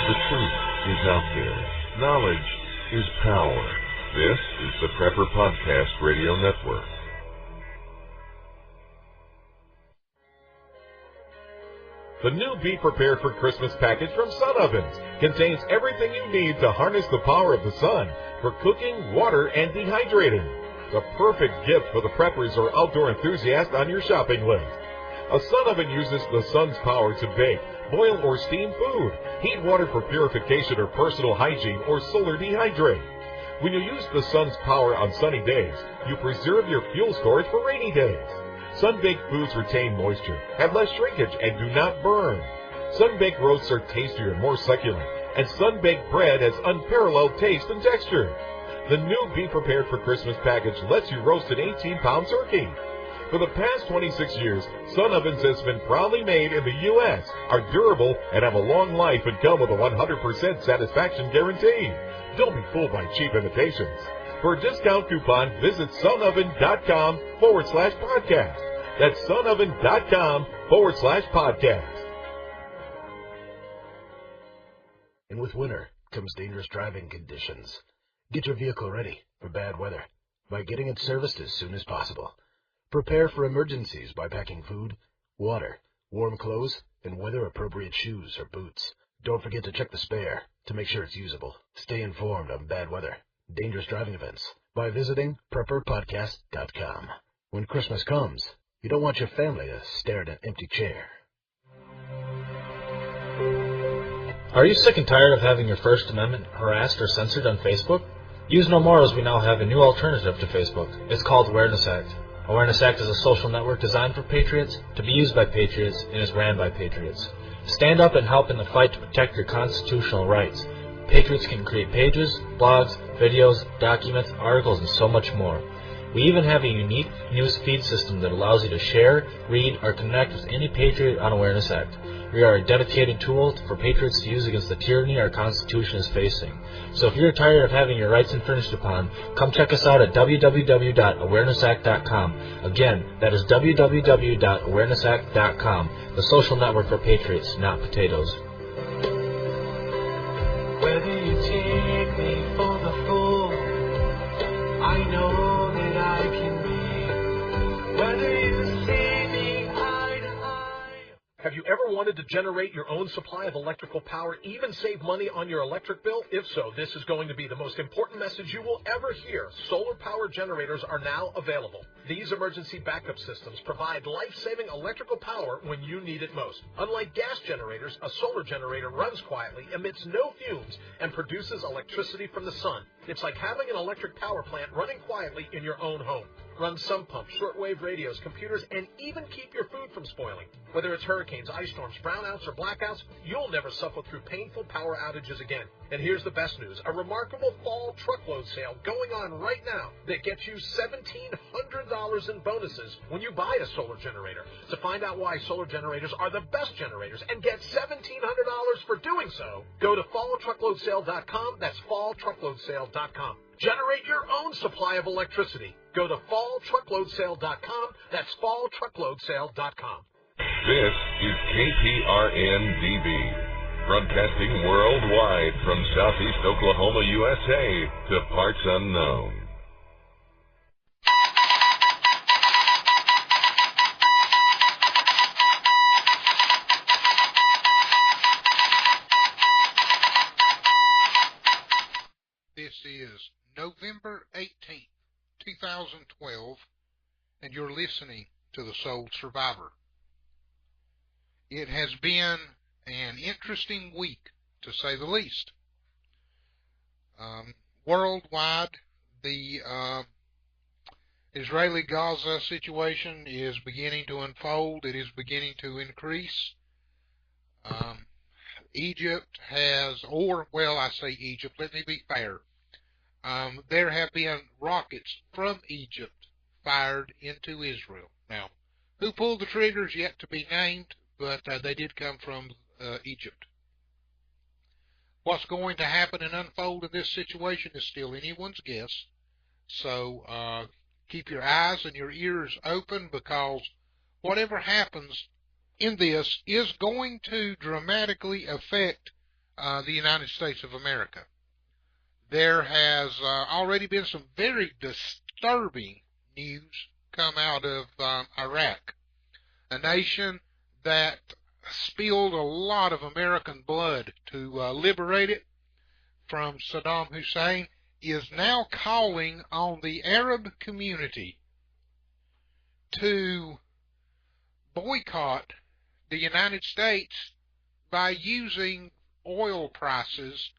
The truth is out there. Knowledge is power. This is the Prepper Podcast Radio Network. The new Be Prepared for Christmas package from Sun Ovens contains everything you need to harness the power of the sun for cooking, water, and dehydrating. The perfect gift for the preppers or outdoor enthusiast on your shopping list. A sun oven uses the sun's power to bake, boil, or steam food, heat water for purification or personal hygiene, or solar dehydrate. When you use the sun's power on sunny days, you preserve your fuel storage for rainy days. Sun-baked foods retain moisture, have less shrinkage, and do not burn. Sun-baked roasts are tastier and more succulent, and sun-baked bread has unparalleled taste and texture. The new Be Prepared for Christmas package lets you roast an 18-pound turkey. For the past 26 years, Sun Ovens has been proudly made in the U.S., are durable, and have a long life and come with a 100% satisfaction guarantee. Don't be fooled by cheap imitations. For a discount coupon, visit sunoven.com/podcast. That's sunoven.com/podcast. And with winter comes dangerous driving conditions. Get your vehicle ready for bad weather by getting it serviced as soon as possible. Prepare for emergencies by packing food, water, warm clothes, and weather-appropriate shoes or boots. Don't forget to check the spare to make sure it's usable. Stay informed on bad weather, dangerous driving events by visiting prepperpodcast.com. When Christmas comes, you don't want your family to stare at an empty chair. Are you sick and tired of having your First Amendment harassed or censored on Facebook? Use no more, as we now have a new alternative to Facebook. It's called Awareness Act. Awareness Act is a social network designed for patriots, to be used by patriots, and is ran by patriots. Stand up and help in the fight to protect your constitutional rights. Patriots can create pages, blogs, videos, documents, articles, and so much more. We even have a unique news feed system that allows you to share, read, or connect with any patriot on Awareness Act. We are a dedicated tool for patriots to use against the tyranny our Constitution is facing. So if you're tired of having your rights infringed upon, come check us out at www.awarenessact.com. Again, that is www.awarenessact.com, the social network for patriots, not potatoes. Whether you take me for the fool, I know that I can be. Whether you see me eye to eye. Have you ever wanted to generate your own supply of electrical power, even save money on your electric bill? If so, this is going to be the most important message you will ever hear. Solar power generators are now available. These emergency backup systems provide life-saving electrical power when you need it most. Unlike gas generators, a solar generator runs quietly, emits no fumes, and produces electricity from the sun. It's like having an electric power plant running quietly in your own home. Run sump pumps, shortwave radios, computers, and even keep your food from spoiling. Whether it's hurricanes, ice storms, brownouts, or blackouts, you'll never suffer through painful power outages again. And here's the best news, a remarkable fall truckload sale going on right now that gets you $1,700 in bonuses when you buy a solar generator. To find out why solar generators are the best generators and get $1,700 for doing so, go to falltruckloadsale.com. That's falltruckloadsale.com. Generate your own supply of electricity. Go to falltruckloadsale.com. That's falltruckloadsale.com. This is KPRN-DB, broadcasting worldwide from Southeast Oklahoma, USA, to parts unknown. This is November 18th, 2012, and you're listening to The Soul Survivor. It has been an interesting week, to say the least. Worldwide, the Israeli-Gaza situation is beginning to unfold. It is beginning to increase. Egypt has, I say Egypt, let me be fair. There have been rockets from Egypt fired into Israel. Now, who pulled the triggers yet to be named, but they did come from Egypt. What's going to happen and unfold in this situation is still anyone's guess. So keep your eyes and your ears open, because whatever happens in this is going to dramatically affect the United States of America. There has already been some very disturbing news come out of Iraq, a nation that spilled a lot of American blood to liberate it from Saddam Hussein, is now calling on the Arab community to boycott the United States by using oil prices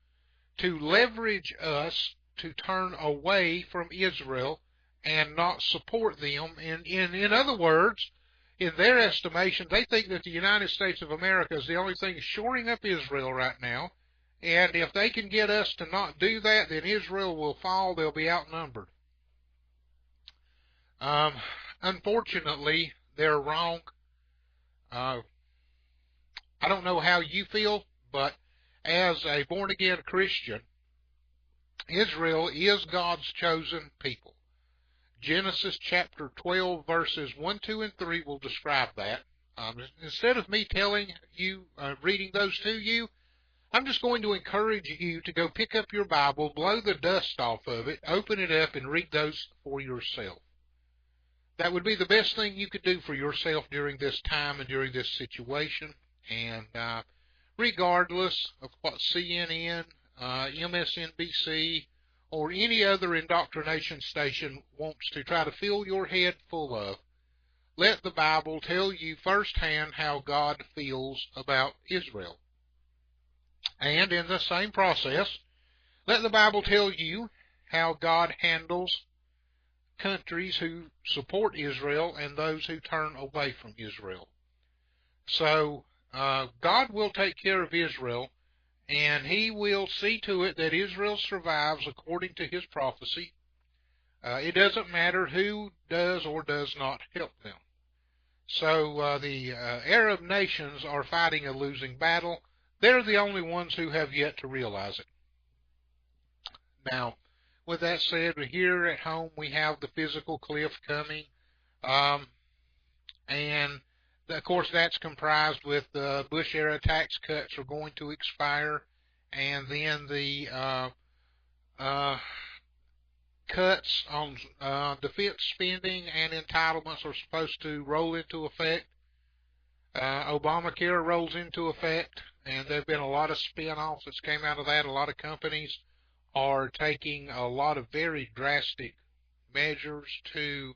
to leverage us to turn away from Israel and not support them. In other words, in their estimation, they think that the United States of America is the only thing shoring up Israel right now, and if they can get us to not do that, then Israel will fall. They'll be outnumbered. Unfortunately, they're wrong. I don't know how you feel, but as a born-again Christian, Israel is God's chosen people. Genesis chapter 12, verses 1, 2, and 3 will describe that. Instead of me telling you, reading those to you, I'm just going to encourage you to go pick up your Bible, blow the dust off of it, open it up, and read those for yourself. That would be the best thing you could do for yourself during this time and during this situation. And regardless of what CNN, MSNBC, or any other indoctrination station wants to try to fill your head full of, let the Bible tell you firsthand how God feels about Israel. And in the same process, let the Bible tell you how God handles countries who support Israel and those who turn away from Israel. So God will take care of Israel, and He will see to it that Israel survives according to His prophecy. It doesn't matter who does or does not help them. So the Arab nations are fighting a losing battle. They're the only ones who have yet to realize it. Now, with that said, here at home we have the physical cliff coming, and of course that's comprised with the Bush-era tax cuts are going to expire, and then the cuts on defense spending and entitlements are supposed to roll into effect. Obamacare rolls into effect, and there have been a lot of spin-offs that's came out of that. A lot of companies are taking a lot of very drastic measures to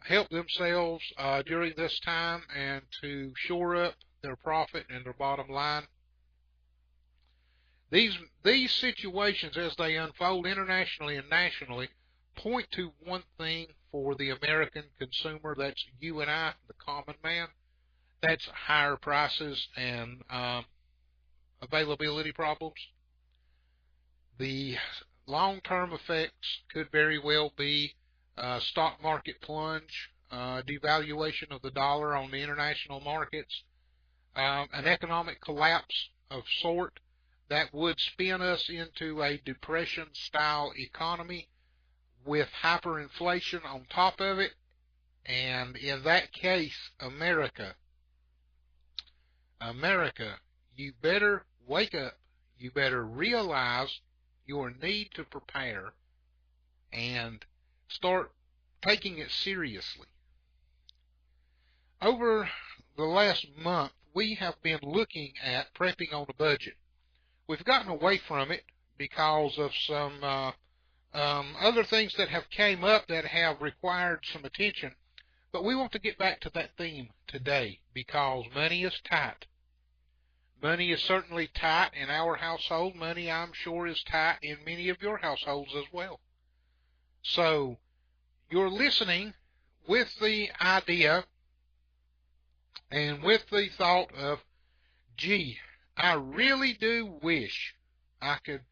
help themselves during this time and to shore up their profit and their bottom line. These situations, as they unfold internationally and nationally, point to one thing for the American consumer. That's you and I, the common man. That's higher prices and availability problems. The long-term effects could very well be stock market plunge, devaluation of the dollar on the international markets, an economic collapse of sort that would spin us into a depression-style economy with hyperinflation on top of it. And in that case, America, you better wake up. You better realize your need to prepare and start taking it seriously. Over the last month, we have been looking at prepping on a budget. We've gotten away from it because of some other things that have came up that have required some attention. But we want to get back to that theme today because money is tight. Money is certainly tight in our household. Money, I'm sure, is tight in many of your households as well. So you're listening with the idea and with the thought of, gee, I really do wish I could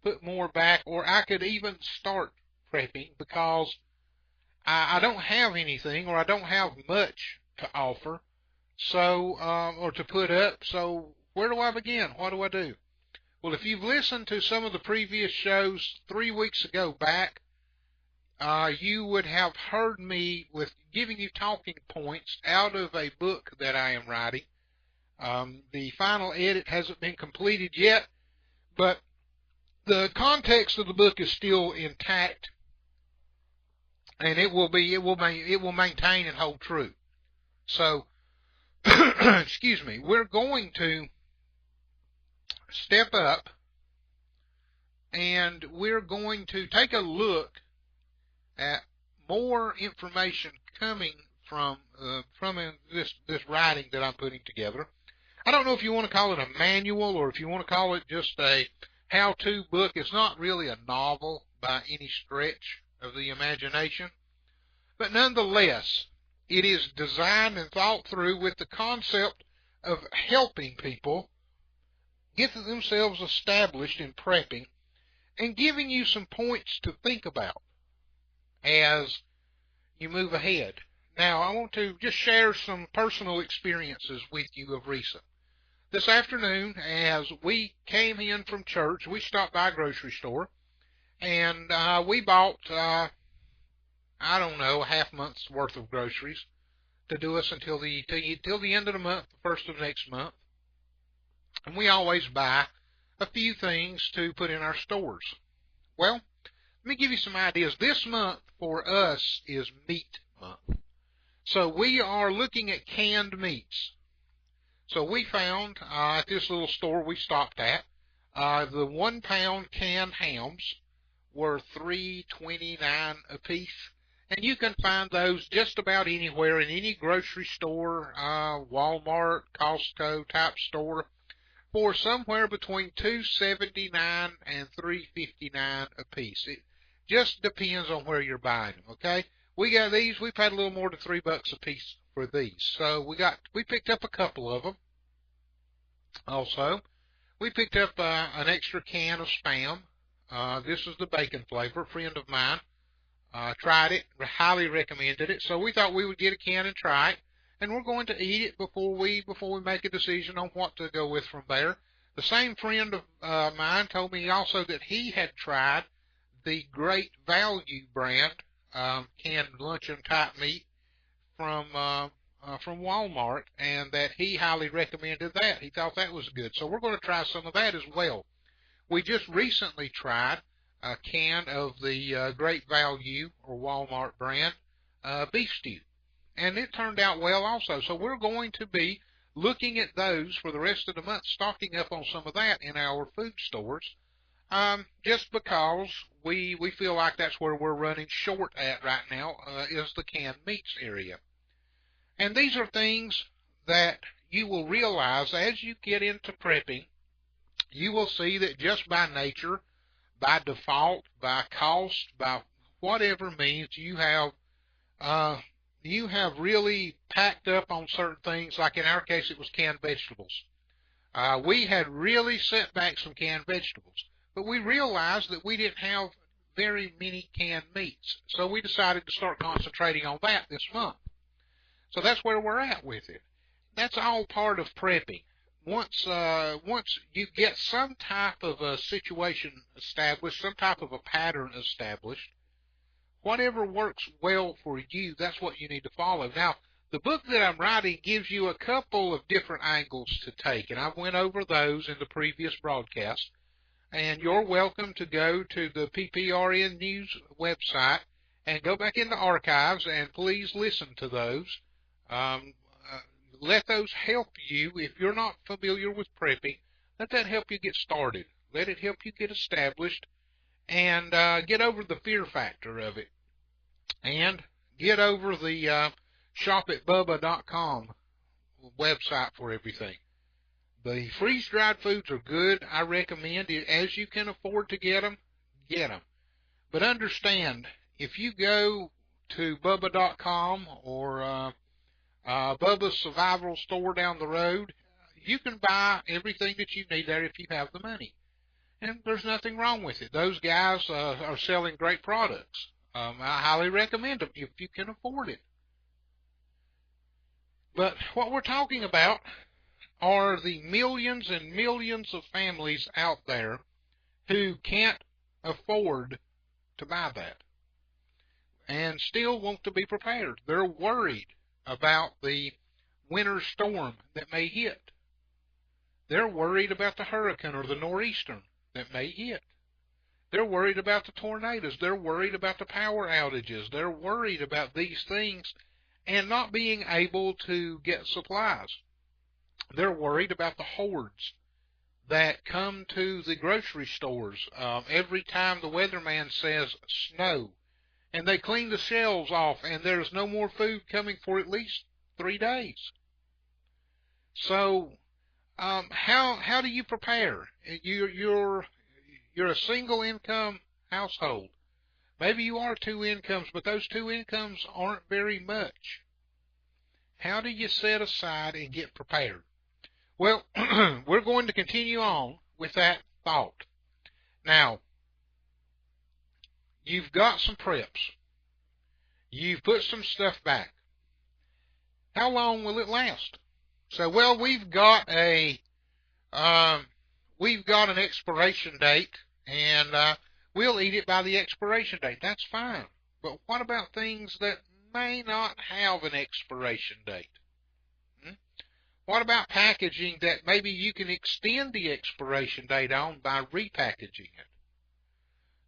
put more back, or I could even start prepping because I don't have anything, or I don't have much to offer, so or to put up. So where do I begin? What do I do? Well, if you've listened to some of the previous shows 3 weeks ago back, you would have heard me with giving you talking points out of a book that I am writing. The final edit hasn't been completed yet, but the context of the book is still intact, and it will maintain and hold true. So, excuse me, we're going to step up, and we're going to take a look at more information coming from this writing that I'm putting together. I don't know if you want to call it a manual or if you want to call it just a how-to book. It's not really a novel by any stretch of the imagination, but nonetheless, it is designed and thought through with the concept of helping people get themselves established in prepping and giving you some points to think about as you move ahead. Now, I want to just share some personal experiences with you of recent. This afternoon, as we came in from church, we stopped by a grocery store, and we bought, I don't know, a half month's worth of groceries to do us until the end of the month, the first of next month. And we always buy a few things to put in our stores. Well, let me give you some ideas. This month for us is meat month. So we are looking at canned meats. So we found at this little store we stopped at, the 1 pound canned hams were $3.29 a piece. And you can find those just about anywhere in any grocery store, Walmart, Costco type store, for somewhere between $2.79 and $3.59 a piece. It just depends on where you're buying them, okay? We got these. We paid a little more than $3 a piece for these. So we picked up a couple of them. Also, we picked up an extra can of Spam. This is the bacon flavor. A friend of mine tried it, highly recommended it. So we thought we would get a can and try it. And we're going to eat it before we make a decision on what to go with from there. The same friend of mine told me also that he had tried the Great Value brand canned luncheon type meat from Walmart, and that he highly recommended that. He thought that was good. So we're going to try some of that as well. We just recently tried a can of the Great Value or Walmart brand beef stew, and it turned out well also. So we're going to be looking at those for the rest of the month, stocking up on some of that in our food stores, just because we feel like that's where we're running short at right now, is the canned meats area. And these are things that you will realize as you get into prepping. You will see that just by nature, by default, by cost, by whatever means, you have really packed up on certain things. Like in our case, it was canned vegetables. We had really set back some canned vegetables, but we realized that we didn't have very many canned meats. So we decided to start concentrating on that this month. So that's where we're at with it. That's all part of prepping. Once you get some type of a situation established, some type of a pattern established, whatever works well for you, that's what you need to follow. Now, the book that I'm writing gives you a couple of different angles to take, and I've went over those in the previous broadcast. And you're welcome to go to the PPRN News website and go back into archives and please listen to those. Let those help you. If you're not familiar with prepping, let that help you get started. Let it help you get established and get over the fear factor of it. And get over the shopatbubba.com website for everything. The freeze-dried foods are good. I recommend it. As you can afford to get them, get them. But understand, if you go to bubba.com or Bubba's Survival Store down the road, you can buy everything that you need there if you have the money. And there's nothing wrong with it. Those guys are selling great products. I highly recommend them if you can afford it. But what we're talking about are the millions and millions of families out there who can't afford to buy that and still want to be prepared. They're worried about the winter storm that may hit. They're worried about the hurricane or the nor'easter that may hit. They're worried about the tornadoes. They're worried about the power outages. They're worried about these things and not being able to get supplies. They're worried about the hordes that come to the grocery stores every time the weatherman says snow. And they clean the shelves off, and there's no more food coming for at least 3 days. So, how do you prepare? You're a single income household. Maybe you are 2 incomes, but those 2 incomes aren't very much. How do you set aside and get prepared? Well, we're going to continue on with that thought. Now, you've got some preps. You've put some stuff back. How long will it last? So, well, we've got an expiration date, and we'll eat it by the expiration date. That's fine. But what about things that may not have an expiration date? What about packaging that maybe you can extend the expiration date on by repackaging it?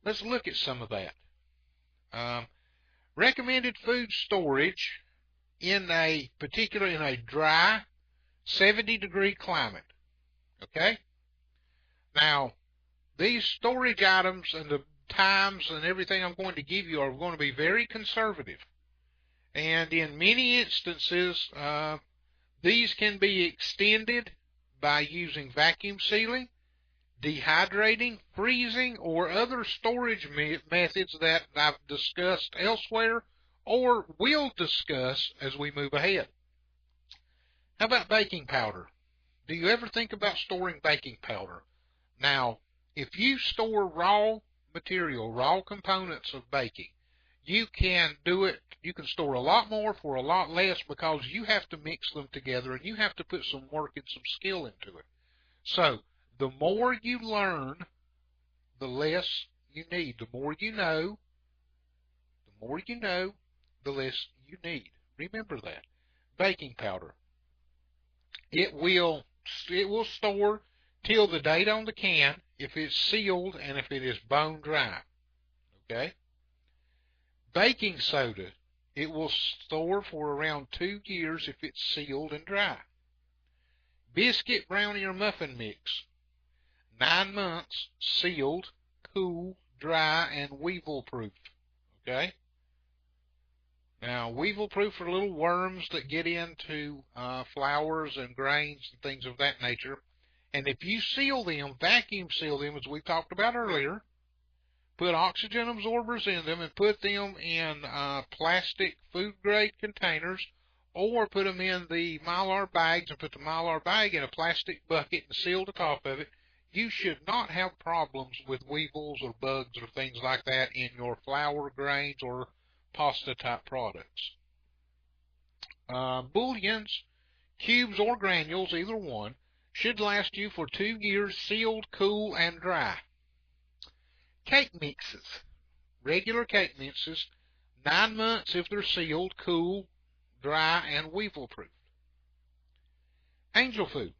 Let's look at some of that. Recommended food storage in a dry 70-degree climate. Okay? Now, these storage items and the times and everything I'm going to give you are going to be very conservative. And in many instances, these can be extended by using vacuum sealing, dehydrating, freezing, or other storage methods that I've discussed elsewhere or will discuss as we move ahead. How about baking powder? Do you ever think about storing baking powder? Now, if you store raw material, raw components of baking, you can do it. You can store a lot more for a lot less because you have to mix them together and you have to put some work and some skill into it. So, the more you learn, the less you need. The more you know, the less you need. Remember that. Baking powder. It will store till the date on the can if it's sealed and if it is bone dry. Okay? Baking soda. It will store for around 2 years if it's sealed and dry. Biscuit, brownie, or muffin mix. 9 months, sealed, cool, dry, and weevil proof. Okay? Now, weevil proof are little worms that get into flours and grains and things of that nature. And if you seal them, vacuum seal them, as we talked about earlier, put oxygen absorbers in them and put them in plastic food-grade containers, or put them in the Mylar bags and put the Mylar bag in a plastic bucket and seal the top of it, you should not have problems with weevils or bugs or things like that in your flour, grains, or pasta-type products. Bouillons, cubes, or granules, either one, should last you for 2 years, sealed, cool, and dry. Cake mixes, regular cake mixes, 9 months if they're sealed, cool, dry, and weevil proof. Angel food,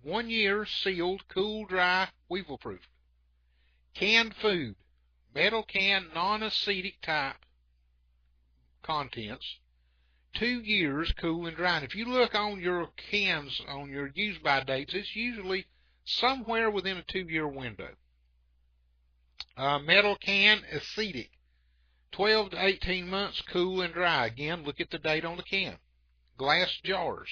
1 year, sealed, cool, dry, weevil proof. Canned food, metal can, non-acetic type contents, 2 years, cool and dry. And if you look on your cans, on your use-by dates, it's usually somewhere within a 2-year window. Metal can, acetic, 12 to 18 months, cool and dry. Again, look at the date on the can. Glass jars,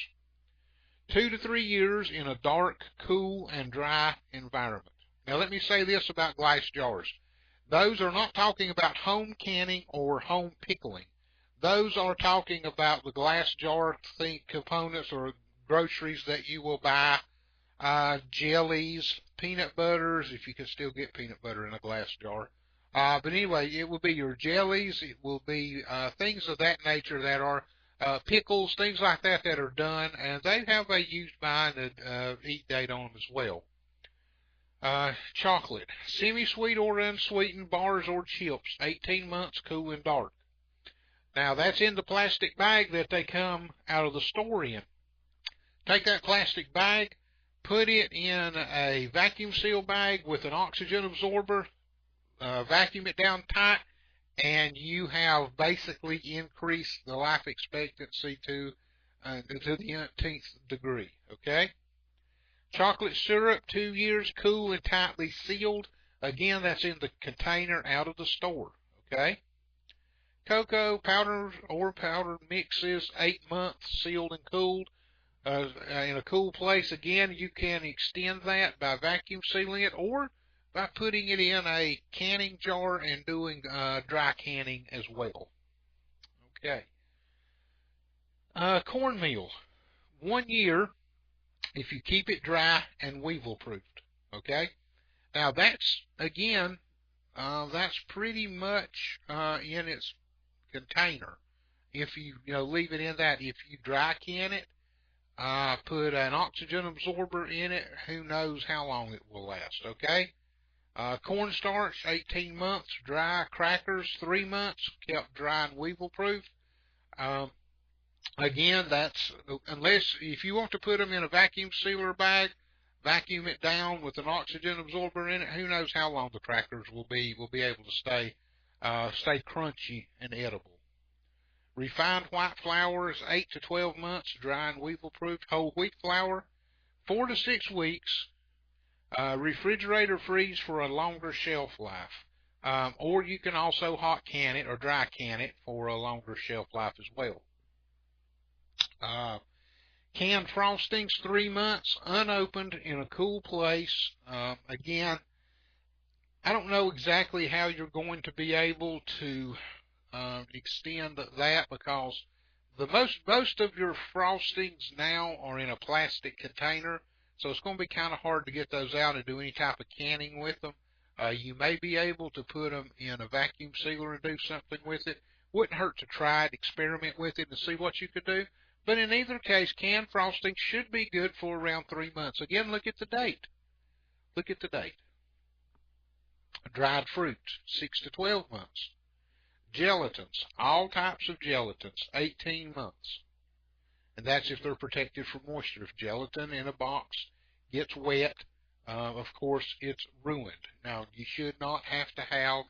2 to 3 years in a dark, cool, and dry environment. Now, let me say this about glass jars. Those are not talking about home canning or home pickling. Those are talking about the glass jar components or groceries that you will buy, jellies, peanut butters, if you can still get peanut butter in a glass jar. But anyway, it will be your jellies, it will be things of that nature that are pickles, things like that that are done, and they have a used by and eat date on them as well. Chocolate, semi-sweet or unsweetened bars or chips, 18 months, cool and dark. Now, that's in the plastic bag that they come out of the store in. Take that plastic bag, put it in a vacuum seal bag with an oxygen absorber, vacuum it down tight, and you have basically increased the life expectancy to the umpteenth degree, okay? Chocolate syrup, 2 years, cool and tightly sealed. Again, that's in the container out of the store, okay? Cocoa powder or powdered mixes, 8 months, sealed and cooled. In a cool place, again, you can extend that by vacuum sealing it or by putting it in a canning jar and doing dry canning as well. Okay. Cornmeal, 1 year if you keep it dry and weevil proofed. Okay. Now that's, again, that's pretty much in its container. If you leave it in that, if you dry can it, put an oxygen absorber in it, who knows how long it will last, okay? Cornstarch, 18 months, dry. Crackers, 3 months, kept dry and weevil proof. Again, that's, if you want to put them in a vacuum sealer bag, vacuum it down with an oxygen absorber in it, who knows how long the crackers will be able to stay crunchy and edible. Refined white flour is 8 to 12 months, dry and weevil-proof. Whole wheat flour, 4 to 6 weeks. Refrigerator freeze for a longer shelf life. Or you can also hot can it or dry can it for a longer shelf life as well. Canned frostings, 3 months, unopened in a cool place. Again, I don't know exactly how you're going to be able to extend that, because most of your frostings now are in a plastic container, so it's going to be kind of hard to get those out and do any type of canning with them. You may be able to put them in a vacuum sealer and do something with it. Wouldn't hurt to try it, experiment with it, and see what you could do. But in either case, canned frosting should be good for around 3 months. Again, look at the date. Look at the date. Dried fruits, 6 to 12 months. Gelatins, all types of gelatins, 18 months. And that's if they're protected from moisture. If gelatin in a box gets wet, of course, it's ruined. Now, you should not have to have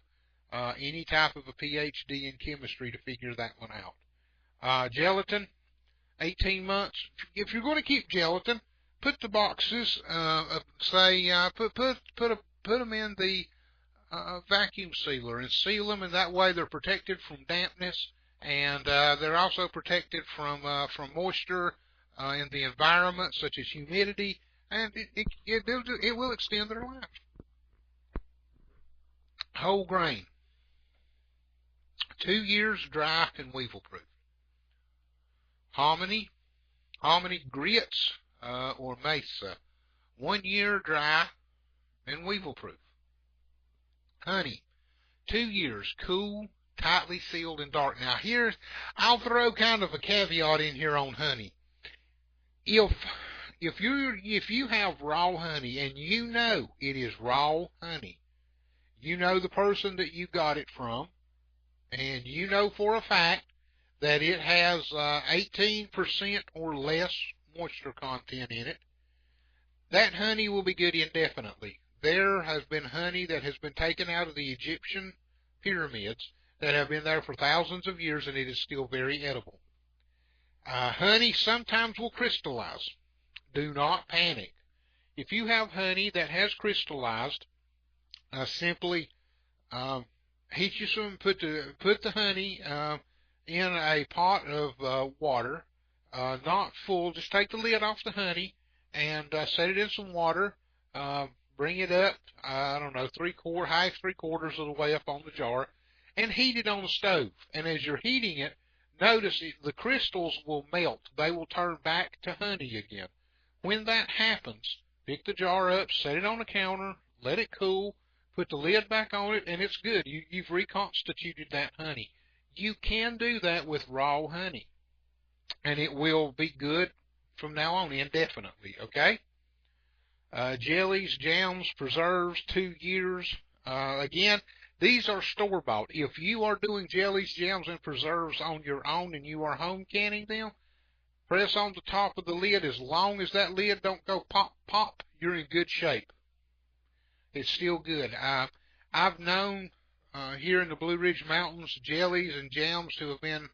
any type of a PhD in chemistry to figure that one out. Gelatin, 18 months. If you're going to keep gelatin, put the boxes, put them in the vacuum sealer and seal them, and that way they're protected from dampness, and they're also protected from moisture in the environment, such as humidity, and it will extend their life. Whole grain, 2 years, dry and weevil proof. Hominy grits or mesa, 1 year, dry and weevil proof. Honey, 2 years, cool, tightly sealed, and dark. Now I'll throw kind of a caveat in here on honey. If you have raw honey and you know it is raw honey, you know the person that you got it from, and you know for a fact that it has 18% or less moisture content in it, that honey will be good indefinitely. There has been honey that has been taken out of the Egyptian pyramids that have been there for thousands of years, and it is still very edible. Honey sometimes will crystallize. Do not panic. If you have honey that has crystallized, simply heat you some. Put the honey in a pot of water, not full. Just take the lid off the honey and set it in some water. Bring it up, I don't know, half 3/4 of the way up on the jar, and heat it on the stove. And as you're heating it, notice the crystals will melt. They will turn back to honey again. When that happens, pick the jar up, set it on the counter, let it cool, put the lid back on it, and it's good. You've reconstituted that honey. You can do that with raw honey, and it will be good from now on indefinitely, okay? Jellies, jams, preserves, 2 years. Again, these are store-bought. If you are doing jellies, jams, and preserves on your own and you are home canning them, Press on the top of the lid. As long as that lid don't go pop, pop, you're in good shape. It's still good. I've known here in the Blue Ridge Mountains jellies and jams to have been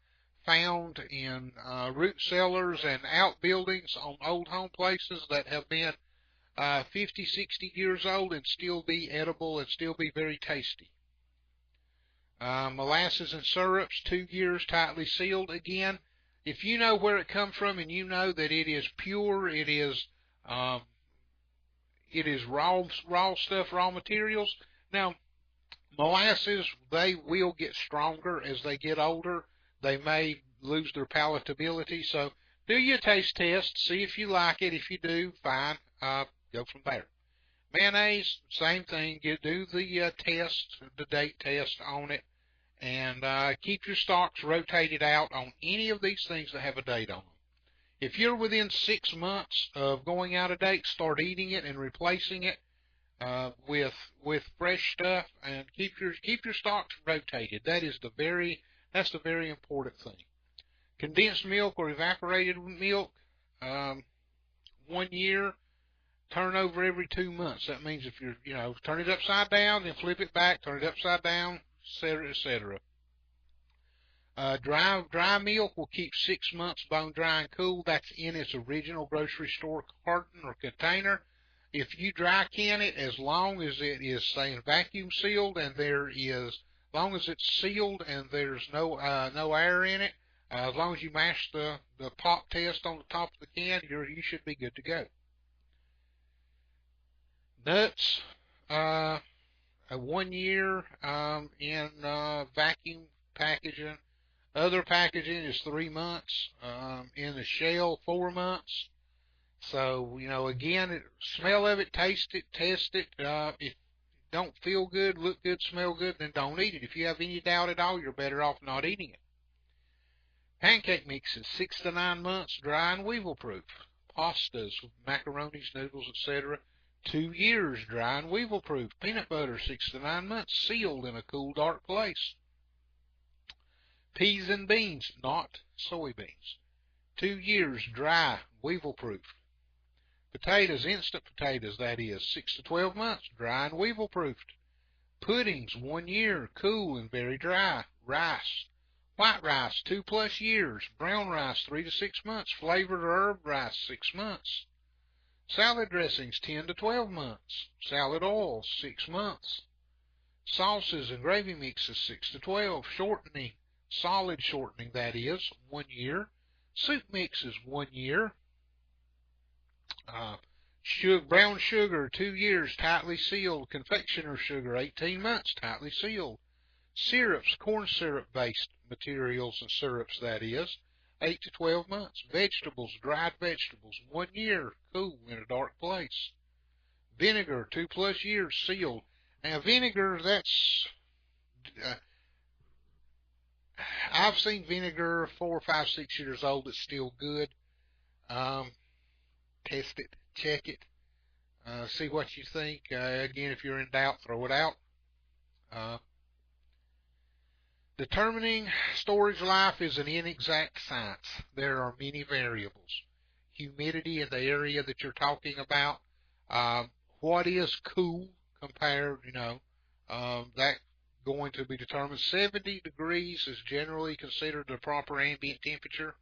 found in root cellars and outbuildings on old home places that have been 50, 60 years old and still be edible and still be very tasty. Molasses and syrups, 2 years tightly sealed. Again, if you know where it comes from and you know that it is pure, it is raw stuff, raw materials. Now, molasses, they will get stronger as they get older. They may lose their palatability. So do your taste test, see if you like it. If you do, fine, go from there. Mayonnaise, same thing. Do the test, the date test on it, and keep your stocks rotated out on any of these things that have a date on them. If you're within 6 months of going out of date, start eating it and replacing it with fresh stuff, and keep your stocks rotated. That's the very important thing. Condensed milk or evaporated milk, 1 year. Turn over every 2 months. That means if you're, turn it upside down, then flip it back, turn it upside down, etc., etc. Dry milk will keep 6 months bone dry and cool. That's in its original grocery store carton or container. If you dry can it, as long as it is saying vacuum sealed and as long as it's sealed and there's no air in it, as long as you mash the pop test on the top of the can, you should be good to go. Nuts, 1 year in vacuum packaging. Other packaging is 3 months. In the shell, 4 months. So, again, smell of it, taste it, test it. If it don't feel good, look good, smell good, then don't eat it. If you have any doubt at all, you're better off not eating it. Pancake mixes, 6 to 9 months, dry and weevil proof. Pastas, macaronis, noodles, etc. 2 years, dry and weevil proof. Peanut butter, 6 to 9 months, sealed in a cool, dark place. Peas and beans, not soybeans, 2 years, dry, weevil proof. Potatoes, instant potatoes, that is, 6 to 12 months, dry and weevil proofed. Puddings, 1 year, cool and very dry. Rice, white rice, 2+ years. Brown rice, 3 to 6 months. Flavored herb rice, 6 months. Salad dressings, 10 to 12 months. Salad oil, 6 months. Sauces and gravy mixes, 6 to 12. Shortening, solid shortening, that is, 1 year. Soup mixes, 1 year. Brown sugar, 2 years, tightly sealed. Confectioner sugar, 18 months, tightly sealed. Syrups, corn syrup-based materials and syrups, that is, 8 to 12 months. Vegetables, dried vegetables, 1 year, cool in a dark place. Vinegar, 2+ years, sealed. Now, vinegar, that's... I've seen vinegar 4, 5, 6 years old that's still good. Test it, check it, see what you think. Again, if you're in doubt, throw it out. Determining storage life is an inexact science. There are many variables. Humidity in the area that you're talking about. What is cool compared, that going to be determined. 70 degrees is generally considered the proper ambient temperature.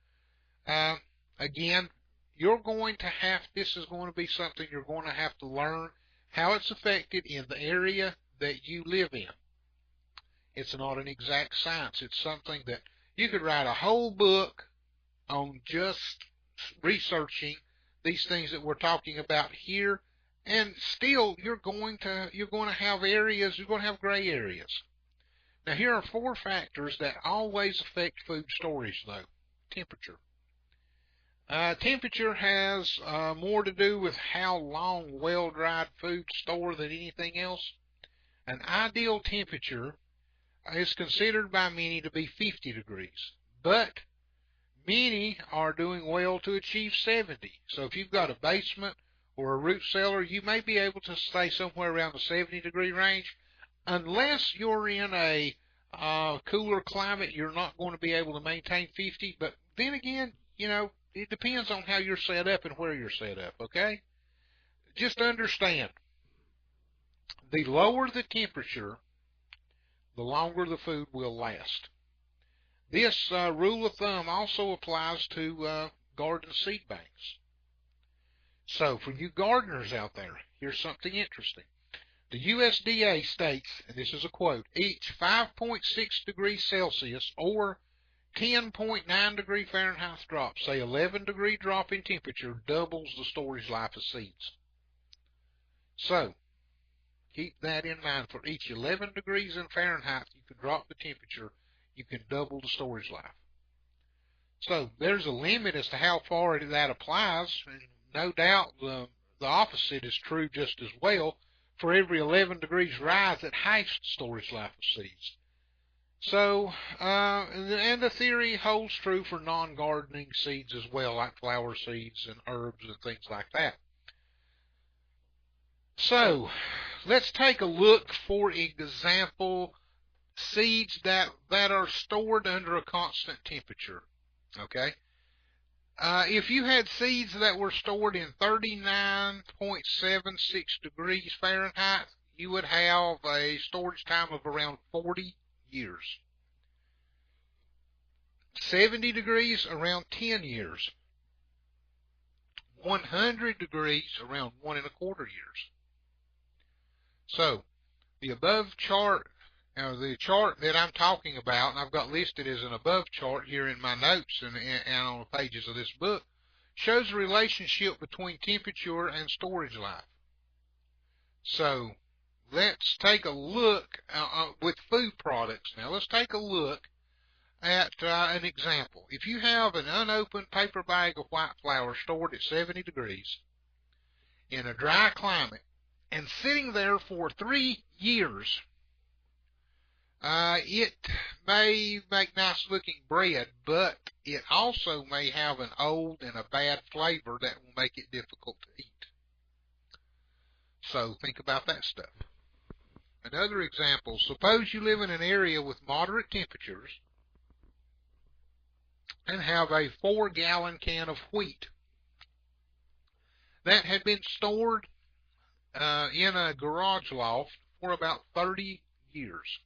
Again, this is going to be something you're going to have to learn how it's affected in the area that you live in. It's not an exact science. It's something that you could write a whole book on just researching these things that we're talking about here, and still you're going to have areas, you're going to have gray areas. Now, here are 4 factors that always affect food storage, though. Temperature. Temperature has more to do with how long well-dried food store than anything else. An ideal temperature is considered by many to be 50 degrees, but many are doing well to achieve 70. So if you've got a basement or a root cellar, you may be able to stay somewhere around the 70-degree range. Unless you're in a cooler climate, you're not going to be able to maintain 50. But then again, it depends on how you're set up and where you're set up, okay? Just understand, the lower the temperature, the longer the food will last. This rule of thumb also applies to garden seed banks. So for you gardeners out there, here's something interesting. The USDA states, and this is a quote, each 5.6 degrees Celsius or 10.9 degree Fahrenheit drop, say 11 degree drop in temperature, doubles the storage life of seeds. So keep that in mind. For each 11 degrees in Fahrenheit, you can drop the temperature, you can double the storage life. So there's a limit as to how far that applies, and no doubt the opposite is true just as well. For every 11 degrees rise, it halves the storage life of seeds. So, and the theory holds true for non-gardening seeds as well, like flower seeds and herbs and things like that. So, let's take a look, for example, seeds that are stored under a constant temperature. Okay? If you had seeds that were stored in 39.76 degrees Fahrenheit, you would have a storage time of around 40 years. 70 degrees, around 10 years. 100 degrees, around 1.25 years. So, the above chart, the chart that I'm talking about, and I've got listed as an above chart here in my notes and on the pages of this book, shows the relationship between temperature and storage life. So, let's take a look with food products. Now, let's take a look at an example. If you have an unopened paper bag of white flour stored at 70 degrees in a dry climate and sitting there for 3 years, it may make nice looking bread, but it also may have an old and a bad flavor that will make it difficult to eat. So think about that stuff. Another example, suppose you live in an area with moderate temperatures and have a 4-gallon can of wheat that had been stored in a garage loft for about 30 years.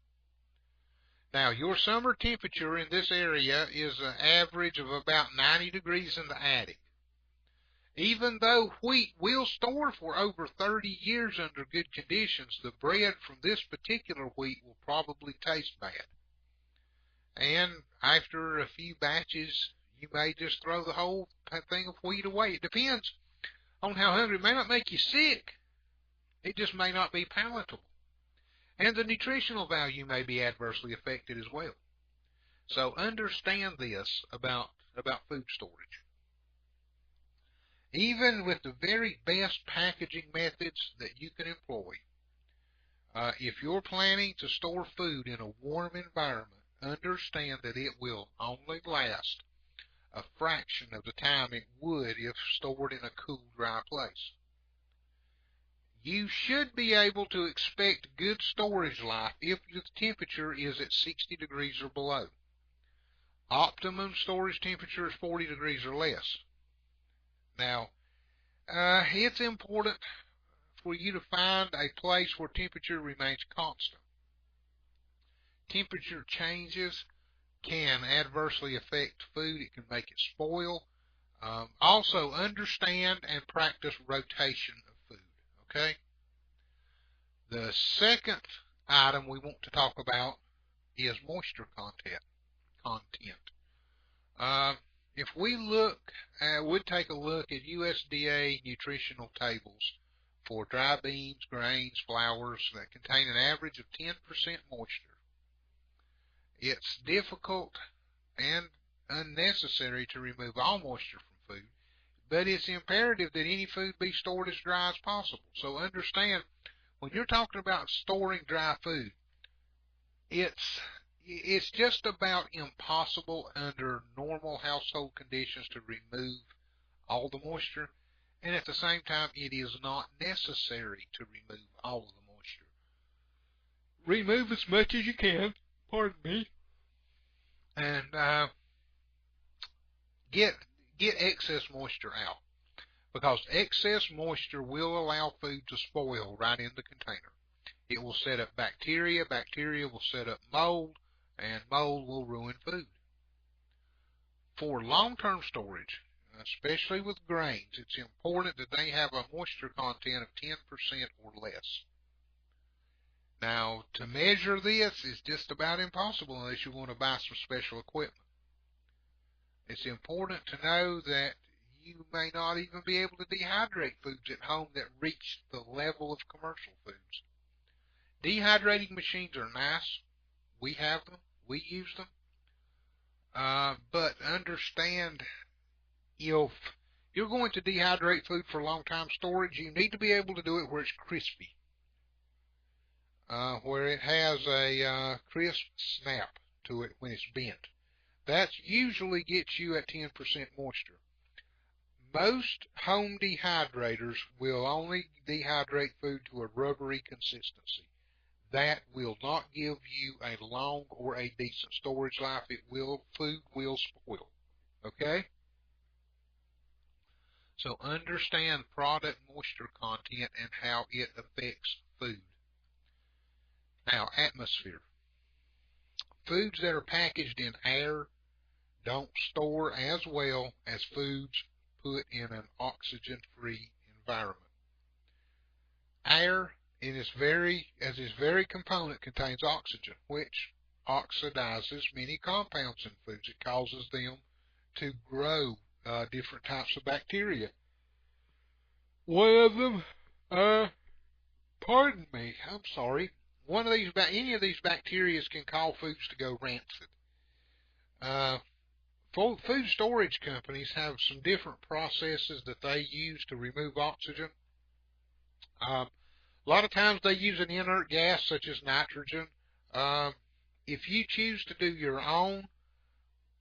Now, your summer temperature in this area is an average of about 90 degrees in the attic. Even though wheat will store for over 30 years under good conditions, the bread from this particular wheat will probably taste bad. And after a few batches, you may just throw the whole thing of wheat away. It depends on how hungry. It may not make you sick. It just may not be palatable. And the nutritional value may be adversely affected as well. So understand this about food storage. Even with the very best packaging methods that you can employ, if you're planning to store food in a warm environment, understand that it will only last a fraction of the time it would if stored in a cool, dry place. You should be able to expect good storage life if the temperature is at 60 degrees or below. Optimum storage temperature is 40 degrees or less. Now, it's important for you to find a place where temperature remains constant. Temperature changes can adversely affect food. It can make it spoil. Also, understand and practice rotation of food. Okay? The second item we want to talk about is moisture content. If we look, we'd take a look at USDA nutritional tables for dry beans, grains, flours that contain an average of 10% moisture. It's difficult and unnecessary to remove all moisture from food, but it's imperative that any food be stored as dry as possible. So understand, when you're talking about storing dry food, it's just about impossible under normal household conditions to remove all the moisture, and at the same time, it is not necessary to remove all of the moisture. Remove as much as you can, pardon me, and get get excess moisture out, because excess moisture will allow food to spoil right in the container. It will set up bacteria, bacteria will set up mold, and mold will ruin food. For long-term storage, especially with grains, it's important that they have a moisture content of 10% or less. Now, to measure this is just about impossible unless you want to buy some special equipment. It's important to know that you may not even be able to dehydrate foods at home that reach the level of commercial foods. Dehydrating machines are nice. We have them. We use them. But understand, if you're going to dehydrate food for long-time storage, you need to be able to do it where it's crispy, where it has a crisp snap to it when it's bent. That usually gets you at 10% moisture. Most home dehydrators will only dehydrate food to a rubbery consistency. That will not give you a long or a decent storage life. Food will spoil. Okay? So understand product moisture content and how it affects food. Now, atmosphere. Foods that are packaged in air don't store as well as foods put in an oxygen-free environment. Air, as its very component, contains oxygen, which oxidizes many compounds in foods. It causes them to grow different types of bacteria. One of them, one of these, any of these bacteria can cause foods to go rancid. Food storage companies have some different processes that they use to remove oxygen. A lot of times they use an inert gas such as nitrogen. If you choose to do your own,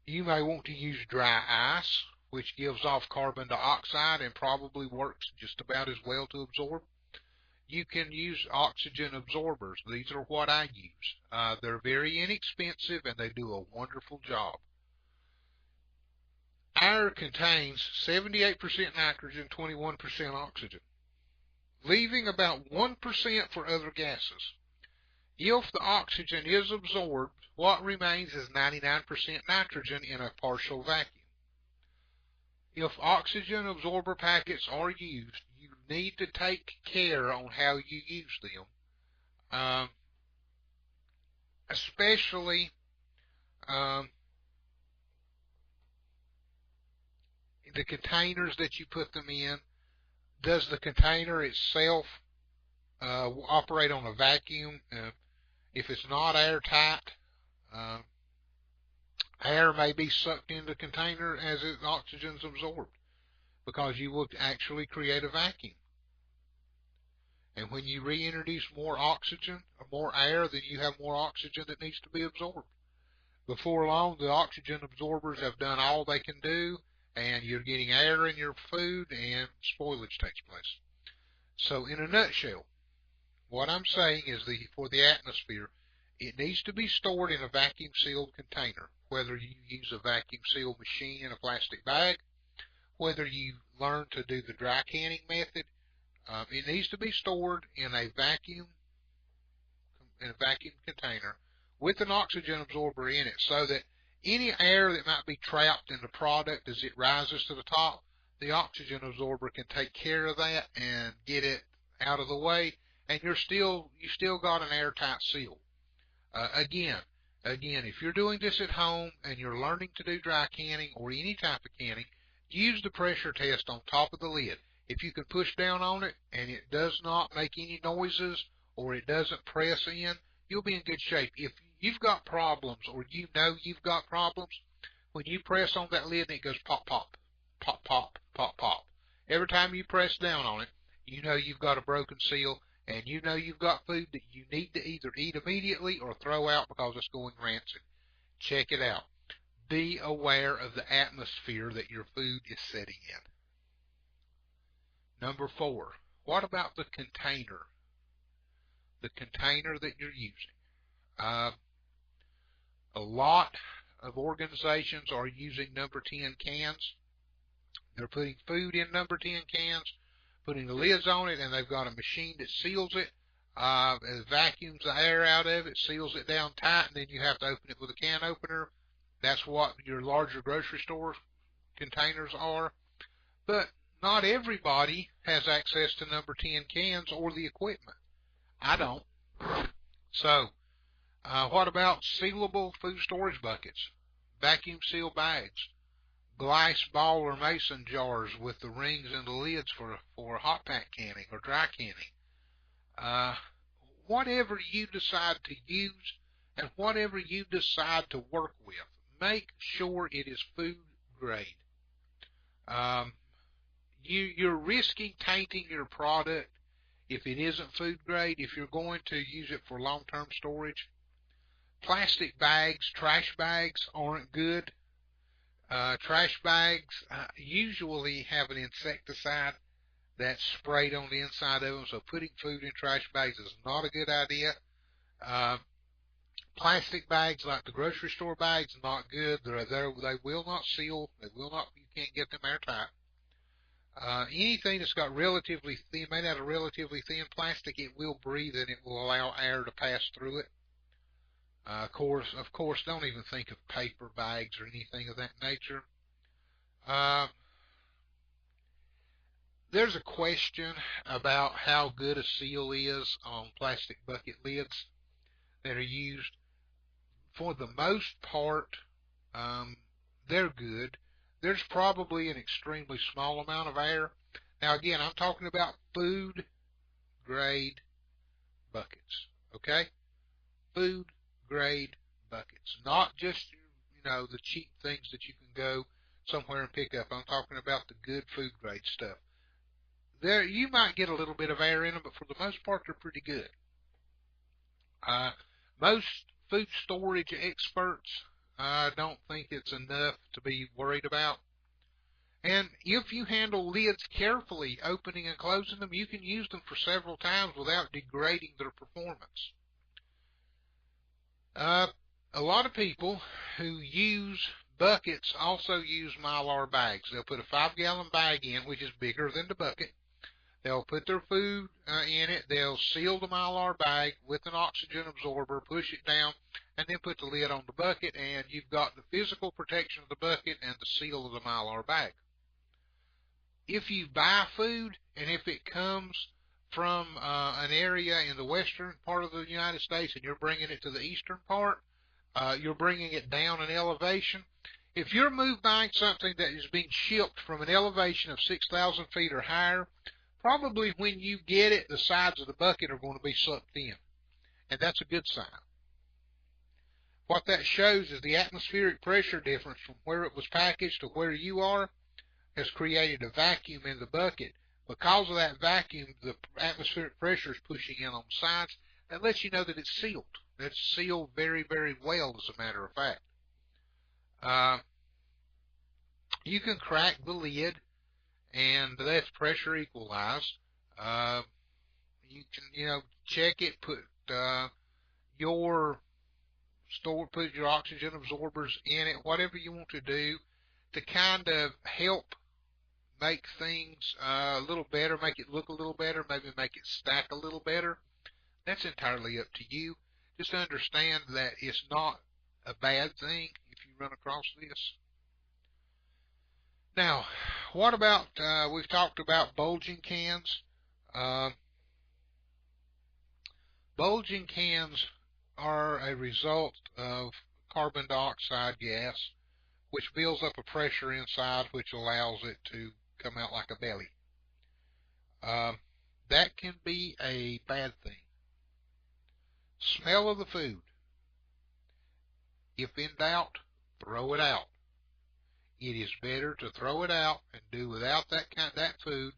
you may want to use dry ice, which gives off carbon dioxide and probably works just about as well to absorb. You can use oxygen absorbers. These are what I use. They're very inexpensive and they do a wonderful job. Air contains 78% nitrogen, 21% oxygen, leaving about 1% for other gases. If the oxygen is absorbed, what remains is 99% nitrogen in a partial vacuum. If oxygen absorber packets are used, you need to take care on how you use them, especially the containers that you put them in. Does the container itself operate on a vacuum? If it's not airtight, air may be sucked into the container as oxygen is absorbed, because you will actually create a vacuum. And when you reintroduce more oxygen or more air, then you have more oxygen that needs to be absorbed. Before long, the oxygen absorbers have done all they can do, and you're getting air in your food, and spoilage takes place. So in a nutshell, what I'm saying is for the atmosphere, it needs to be stored in a vacuum-sealed container, whether you use a vacuum-sealed machine in a plastic bag, whether you learn to do the dry canning method. It needs to be stored in a vacuum container with an oxygen absorber in it, so that any air that might be trapped in the product as it rises to the top, the oxygen absorber can take care of that and get it out of the way, and you still got an airtight seal. Again, if you're doing this at home and you're learning to do dry canning or any type of canning, use the pressure test on top of the lid. If you can push down on it and it does not make any noises or it doesn't press in, you'll be in good shape. If you've got problems or you know you've got problems, when you press on that lid and it goes pop, pop, pop, pop, pop, pop, every time you press down on it, you know you've got a broken seal, and you know you've got food that you need to either eat immediately or throw out because it's going rancid. Check it out. Be aware of the atmosphere that your food is sitting in. Number 4, what about the container? The container that you're using. A lot of organizations are using number 10 cans. They're putting food in number 10 cans, putting the lids on it, and they've got a machine that seals it. It vacuums the air out of it, seals it down tight, and then you have to open it with a can opener. That's what your larger grocery store containers are. But not everybody has access to number 10 cans or the equipment. I don't. So, what about sealable food storage buckets, vacuum seal bags, glass ball or mason jars with the rings and the lids for hot pack canning or dry canning? Whatever you decide to use and whatever you decide to work with, make sure it is food grade. You're risking tainting your product if it isn't food grade, if you're going to use it for long-term storage. Plastic bags, trash bags aren't good. Trash bags usually have an insecticide that's sprayed on the inside of them, so putting food in trash bags is not a good idea. Plastic bags like the grocery store bags, not good. They will not seal. You can't get them airtight. Anything that's got relatively thin, made out of relatively thin plastic, it will breathe and it will allow air to pass through it. Of course, don't even think of paper bags or anything of that nature. There's a question about how good a seal is on plastic bucket lids that are used. For the most part, they're good. There's probably an extremely small amount of air. Now, again, I'm talking about food grade buckets, okay? Food grade buckets, not just, the cheap things that you can go somewhere and pick up. I'm talking about the good food grade stuff. There, you might get a little bit of air in them, but for the most part, they're pretty good. Most food storage experts don't think it's enough to be worried about. And if you handle lids carefully, opening and closing them, you can use them for several times without degrading their performance. A lot of people who use buckets also use Mylar bags. They'll put a 5-gallon bag in, which is bigger than the bucket. They'll put their food in it. They'll seal the Mylar bag with an oxygen absorber, push it down, and then put the lid on the bucket, and you've got the physical protection of the bucket and the seal of the Mylar bag. If you buy food, and if it comes from an area in the western part of the United States and you're bringing it to the eastern part, you're bringing it down in elevation. If you're buying something that is being shipped from an elevation of 6,000 feet or higher, probably when you get it, the sides of the bucket are going to be sucked in, and that's a good sign. What that shows is the atmospheric pressure difference from where it was packaged to where you are has created a vacuum in the bucket. Because of that vacuum, the atmospheric pressure is pushing in on the sides. That lets you know that it's sealed. It's sealed very, very well, as a matter of fact. You can crack the lid and let pressure equalize. You can, check it, put your oxygen absorbers in it, whatever you want to do to kind of help make things a little better, make it look a little better, maybe make it stack a little better. That's entirely up to you. Just understand that it's not a bad thing if you run across this. Now, what about, we've talked about bulging cans. Bulging cans are a result of carbon dioxide gas, which builds up a pressure inside, which allows it to come out like a belly. That can be a bad thing. Smell of the food. If in doubt, throw it out. It is better to throw it out and do without that food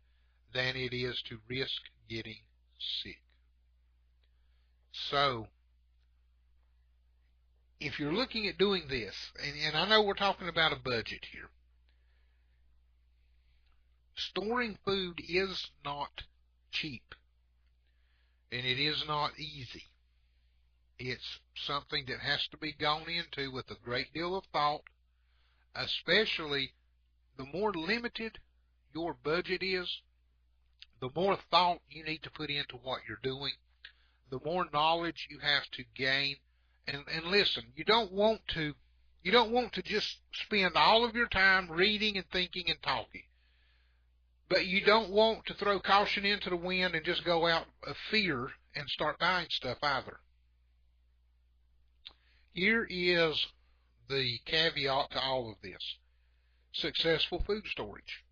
than it is to risk getting sick. So, if you're looking at doing this, and I know we're talking about a budget here, storing food is not cheap, and it is not easy. It's something that has to be gone into with a great deal of thought, especially the more limited your budget is, the more thought you need to put into what you're doing, the more knowledge you have to gain. And listen, you don't want to just spend all of your time reading and thinking and talking. But you don't want to throw caution into the wind and just go out of fear and start buying stuff either. Here is the caveat to all of this. Successful food storage.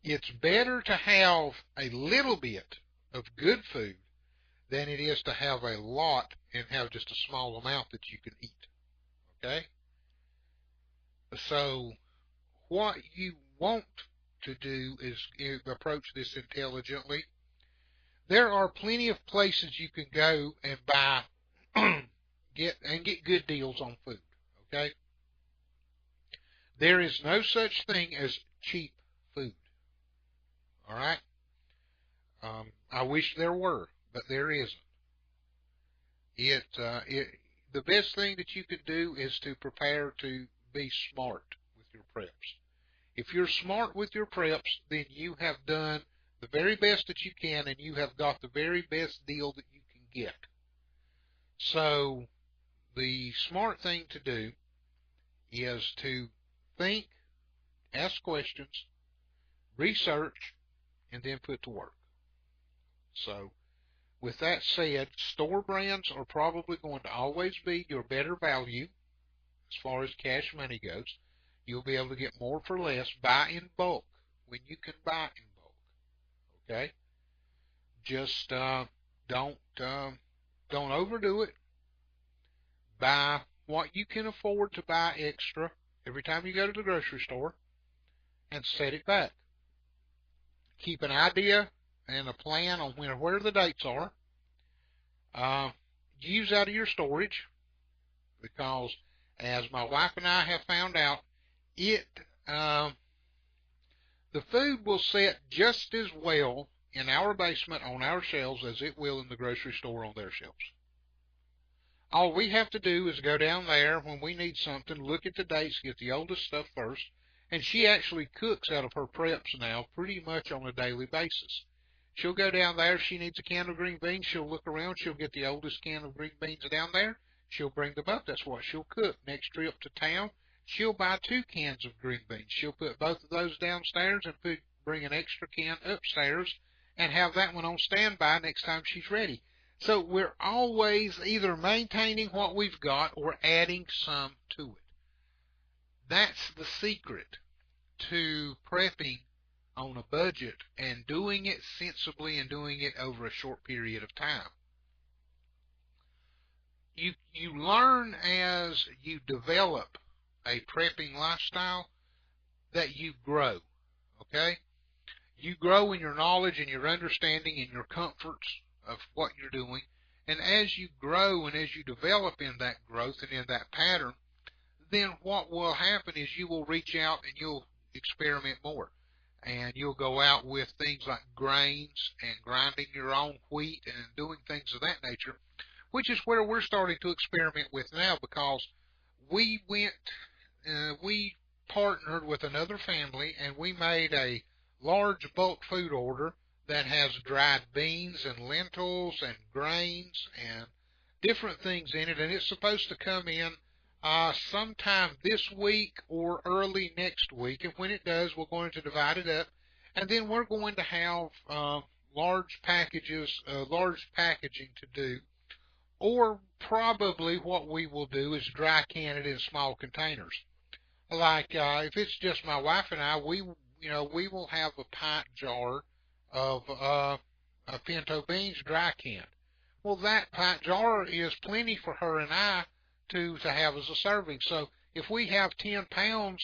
It's better to have a little bit of good food than it is to have a lot and have just a small amount that you can eat. Okay? So what you want to do is approach this intelligently. There are plenty of places you can go and buy get good deals on food. Okay? There is no such thing as cheap food. All right? I wish there were, but there isn't. The best thing that you can do is to prepare to be smart with your preps. If you're smart with your preps, then you have done the very best that you can, and you have got the very best deal that you can get. So the smart thing to do is to think, ask questions, research, and then put to work. So with that said, store brands are probably going to always be your better value as far as cash money goes. You'll be able to get more for less. Buy in bulk when you can buy in bulk. Okay? Just don't overdo it. Buy what you can afford to buy extra every time you go to the grocery store, and set it back. Keep an idea and a plan on where the dates are. Use out of your storage, because as my wife and I have found out, the food will set just as well in our basement on our shelves as it will in the grocery store on their shelves. All we have to do is go down there when we need something, look at the dates, get the oldest stuff first, and she actually cooks out of her preps now pretty much on a daily basis. She'll go down there, if she needs a can of green beans, she'll look around, she'll get the oldest can of green beans down there, she'll bring them up, that's what she'll cook. Next trip to town, she'll buy 2 cans of green beans. She'll put both of those downstairs and bring an extra can upstairs and have that one on standby next time she's ready. So we're always either maintaining what we've got or adding some to it. That's the secret to prepping on a budget and doing it sensibly and doing it over a short period of time. You learn as you develop a prepping lifestyle that you grow, okay? You grow in your knowledge and your understanding and your comforts of what you're doing, and as you grow and as you develop in that growth and in that pattern, then what will happen is you will reach out and you'll experiment more. And you'll go out with things like grains and grinding your own wheat and doing things of that nature, which is where we're starting to experiment with now, because we partnered with another family and we made a large bulk food order that has dried beans and lentils and grains and different things in it, and it's supposed to come in sometime this week or early next week, and when it does, we're going to divide it up, and then we're going to have large packaging to do, or probably what we will do is dry can it in small containers. Like if it's just my wife and I, we will have a pint jar of pinto beans dry canned. Well, that pint jar is plenty for her and I to have as a serving. So if we have 10 pound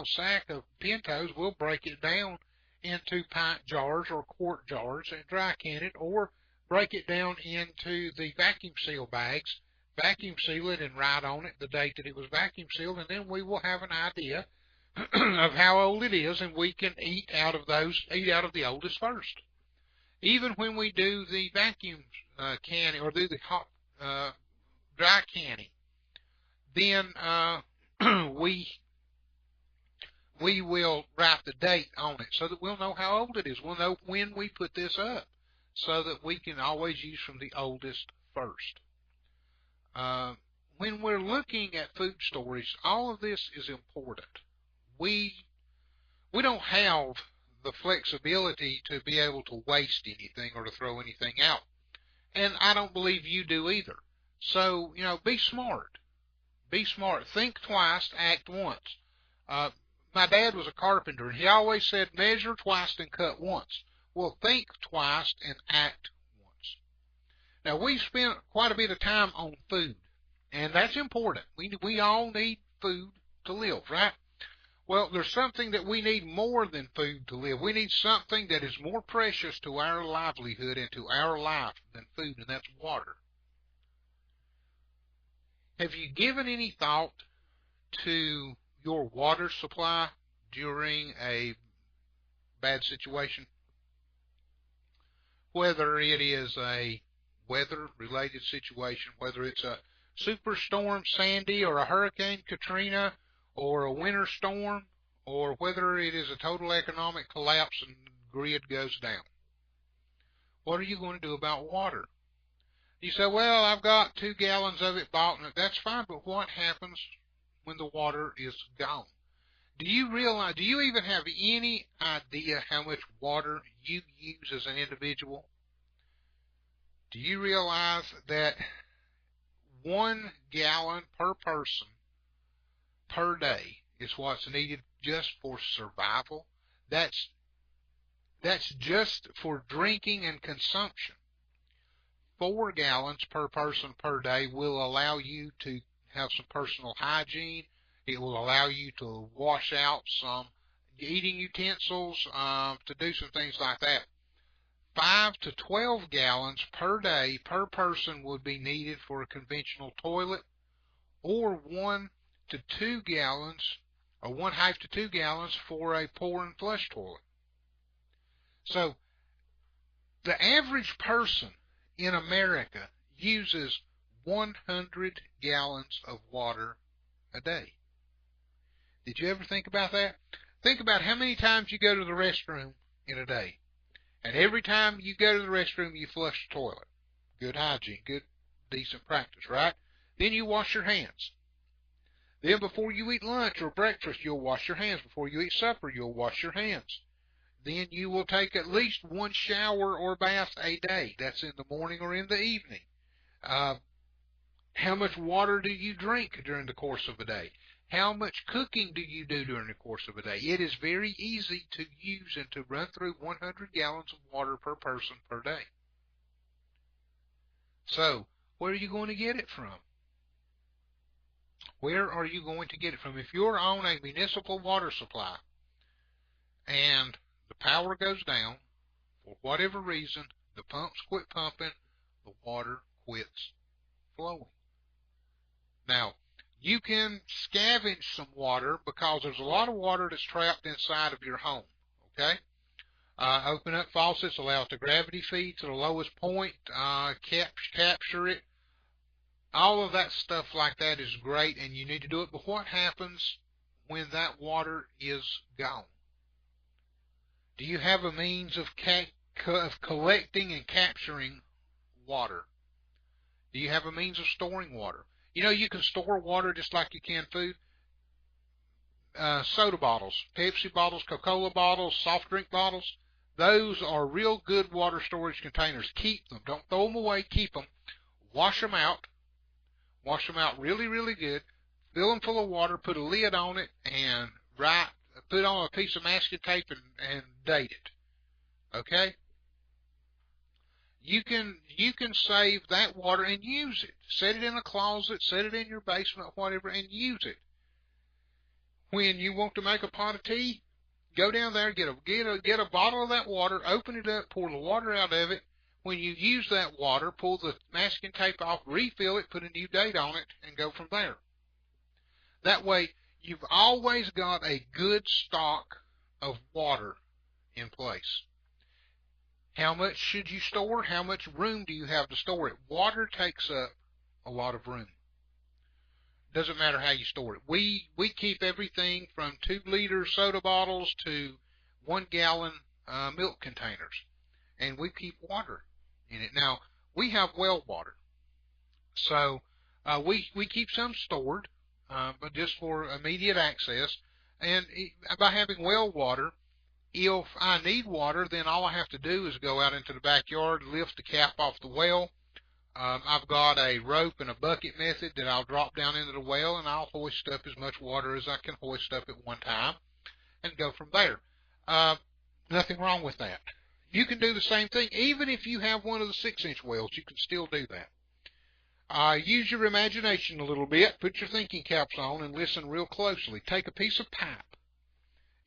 sack of pintos, we'll break it down into pint jars or quart jars and dry can it, or break it down into the vacuum seal bags, vacuum seal it and write on it the date that it was vacuum sealed, and then we will have an idea of how old it is, and we can eat out of the oldest first. Even when we do the vacuum canning or do the hot dry canning, then we we will write the date on it so that we'll know how old it is. We'll know when we put this up so that we can always use from the oldest first. When we're looking at food storage, all of this is important. We don't have the flexibility to be able to waste anything or to throw anything out. And I don't believe you do either. So, be smart. Be smart. Think twice, act once. My dad was a carpenter, and he always said, measure twice and cut once. Well, think twice and act once. Now, we spent quite a bit of time on food, and that's important. We all need food to live, right? Well, there's something that we need more than food to live. We need something that is more precious to our livelihood and to our life than food, and that's water. Have you given any thought to your water supply during a bad situation? Whether it is a weather-related situation, whether it's a Superstorm Sandy or a Hurricane Katrina or a winter storm, or whether it is a total economic collapse and the grid goes down. What are you going to do about water? You say, well, I've got 2 gallons of it bought, and that's fine, but what happens when the water is gone? Do you even have any idea how much water you use as an individual? Do you realize that 1 gallon per person per day is what's needed just for survival? That's just for drinking and consumption. 4 gallons per person per day will allow you to have some personal hygiene. It will allow you to wash out some eating utensils, to do some things like that. 5 to 12 gallons per day per person would be needed for a conventional toilet, or 1 to 2 gallons, or 1/2 to 2 gallons for a pour and flush toilet. So the average person in America uses 100 gallons of water a day. Did you ever think about that? Think about how many times you go to the restroom in a day. And every time you go to the restroom, you flush the toilet. Good hygiene, good, decent practice, right? Then you wash your hands. Then before you eat lunch or breakfast, you'll wash your hands. Before you eat supper, you'll wash your hands. Then you will take at least 1 shower or bath a day. That's in the morning or in the evening. How much water do you drink during the course of a day? How much cooking do you do during the course of a day? It is very easy to use and to run through 100 gallons of water per person per day. So, where are you going to get it from? Where are you going to get it from? If you're on a municipal water supply and the power goes down, for whatever reason, the pumps quit pumping, the water quits flowing. Now, you can scavenge some water because there's a lot of water that's trapped inside of your home, okay? Open up faucets, allow it to gravity feed to the lowest point, capture it. All of that stuff like that is great, and you need to do it, but what happens when that water is gone? Do you have a means of collecting and capturing water? Do you have a means of storing water? You know, you can store water just like you can food. Soda bottles, Pepsi bottles, Coca-Cola bottles, soft drink bottles, those are real good water storage containers. Keep them. Don't throw them away. Keep them. Wash them out. Wash them out really, really good. Fill them full of water. Put a lid on it and put on a piece of masking tape and date it. Okay? You can save that water and use it. Set it in a closet, set it in your basement, whatever, and use it. When you want to make a pot of tea, go down there, get a bottle of that water, open it up, pour the water out of it. When you use that water, pull the masking tape off, refill it, put a new date on it, and go from there. That way, you've always got a good stock of water in place. How much should you store? How much room do you have to store it? Water takes up a lot of room. Doesn't matter how you store it. We keep everything from 2-liter soda bottles to 1-gallon milk containers, and we keep water in it. Now, we have well water, so we keep some stored, but just for immediate access. And by having well water, if I need water, then all I have to do is go out into the backyard, lift the cap off the well. I've got a rope and a bucket method that I'll drop down into the well, and I'll hoist up as much water as I can hoist up at one time and go from there. Nothing wrong with that. You can do the same thing. Even if you have one of the 6-inch wells, you can still do that. Use your imagination a little bit. Put your thinking caps on and listen real closely. Take a piece of pipe.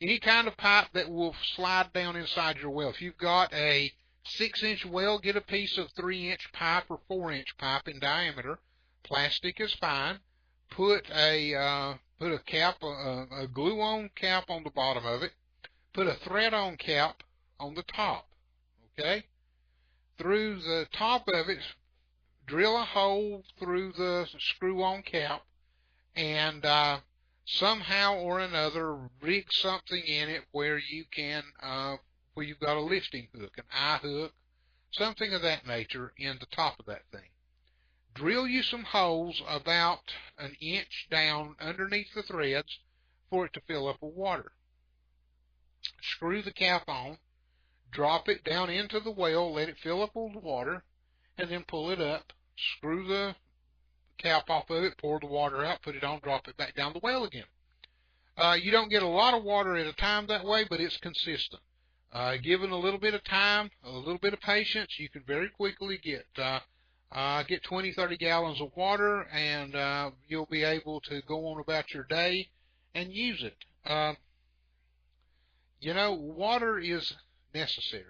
Any kind of pipe that will slide down inside your well. If you've got a 6-inch well, get a piece of 3-inch pipe or 4-inch pipe in diameter. Plastic is fine. Put a cap, a glue-on cap on the bottom of it. Put a thread-on cap on the top. Okay? Through the top of it, drill a hole through the screw-on cap, and somehow or another rig something in it where you can, where you've got a lifting hook, an eye hook, something of that nature in the top of that thing. Drill you some holes about 1 inch down underneath the threads for it to fill up with water. Screw the cap on, drop it down into the well, let it fill up with water, and then pull it up, screw the cap off of it, pour the water out, put it on, drop it back down the well again. You don't get a lot of water at a time that way, but it's consistent. Given a little bit of time, a little bit of patience, you can very quickly get 20, 30 gallons of water, and you'll be able to go on about your day and use it. You know, water is necessary.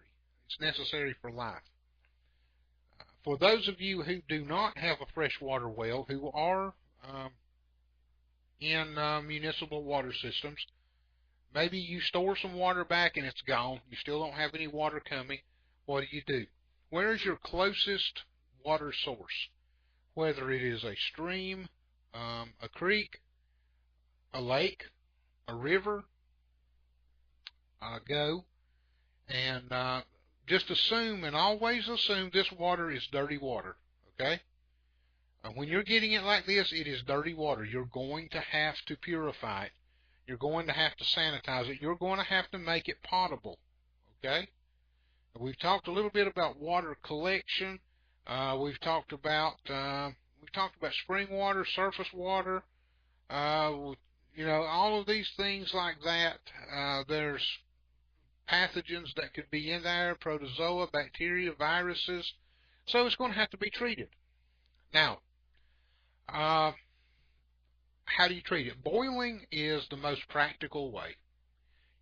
It's necessary for life. For those of you who do not have a freshwater well, who are in municipal water systems, maybe you store some water back and it's gone. You still don't have any water coming. What do? Where is your closest water source? Whether it is a stream, a creek, a lake, a river, go and just assume and always assume this water is dirty water, okay? When you're getting it like this, it is dirty water. You're going to have to purify it. You're going to have to sanitize it. You're going to have to make it potable, okay? We've talked a little bit about water collection. We've talked about spring water, surface water. You know, all of these things like that. There's pathogens that could be in there, protozoa, bacteria, viruses. So it's going to have to be treated. Now, how do you treat it? Boiling is the most practical way.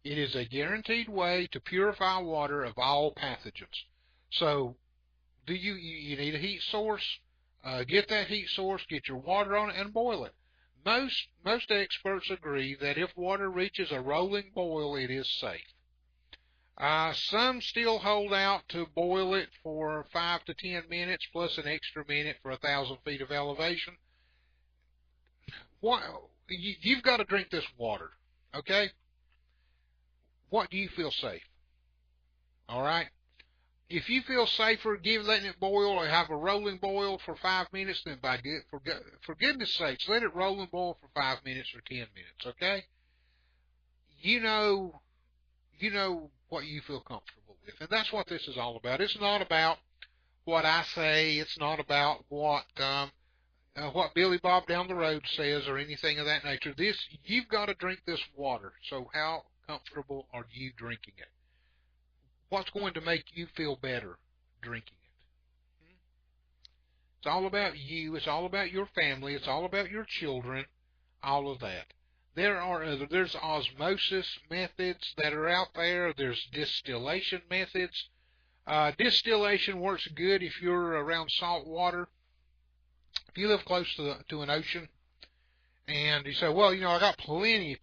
It is a guaranteed way to purify water of all pathogens. So, you need a heat source? Get that heat source, get your water on it, and boil it. Most experts agree that if water reaches a rolling boil, it is safe. Some still hold out to boil it for 5 to 10 minutes plus an extra minute for 1,000 feet of elevation. You've got to drink this water, okay? What do you feel safe? All right? If you feel safer letting it boil or have a rolling boil for 5 minutes, then for goodness sakes, let it roll and boil for 5 minutes or 10 minutes, okay? You know what you feel comfortable with, and that's what this is all about. It's not about what I say. It's not about what Billy Bob down the road says or anything of that nature. You've got to drink this water. So how comfortable are you drinking it? What's going to make you feel better drinking it? It's all about you. It's all about your family. It's all about your children. All of that. There's osmosis methods that are out there. There's distillation methods. Distillation works good if you're around salt water. If you live close to an ocean, and you say, well, you know, I got plenty